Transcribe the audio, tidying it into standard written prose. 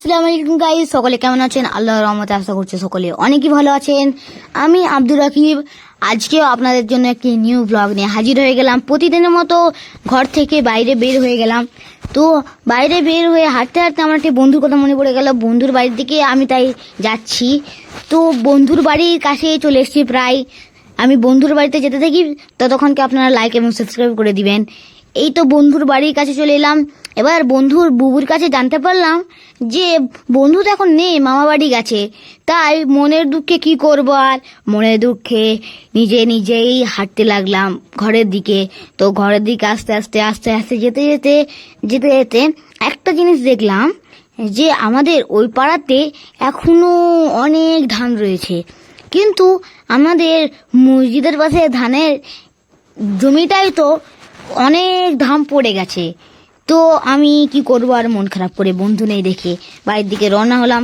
আসসালামু আলাইকুম গাইস, সকলে কেমন আছেন? আল্লাহর রহমতে আশা করছি সকলে অনেকই ভালো আছেন। আমি আব্দুর রাকিব আজকেও আপনাদের জন্য একটি নিউ ব্লগ নিয়ে হাজির হয়ে গেলাম। প্রতিদিনের মতো ঘর থেকে বাইরে বের হয়ে গেলাম। তো বাইরে বের হয়ে হাঁটতে হাঁটতে আমার একটি বন্ধুর কথা মনে পড়ে গেল। বন্ধুর বাড়ির দিকে আমি তাই যাচ্ছি। তো বন্ধুর বাড়ির কাছে চলে এসেছি প্রায়। আমি বন্ধুর বাড়িতে যেতে থাকি, ততক্ষণকে আপনারা লাইক এবং সাবস্ক্রাইব করে দিবেন। এই তো বন্ধুর বাড়ির কাছে চলে এলাম। এবার বন্ধুর বুবুর কাছে জানতে পারলাম যে বন্ধু তো এখন নেই, মামা বাড়ি গেছে। তাই মনের দুঃখে কি করব, আর মনের দুঃখে নিজেই হাঁটতে লাগলাম ঘরের দিকে। তো ঘরের দিকে আস্তে আস্তে আস্তে আস্তে যেতে যেতে যেতে যেতে একটা জিনিস দেখলাম যে আমাদের ওই পাড়াতে এখনো অনেক ধান রয়েছে, কিন্তু আমাদের মসজিদের পাশে ধানের জমিটাই তো অনেক ধান পড়ে গেছে। তো আমি কি করবো, আর মন খারাপ করে বন্ধু নেই দেখে বাড়ির দিকে রওনা হলাম।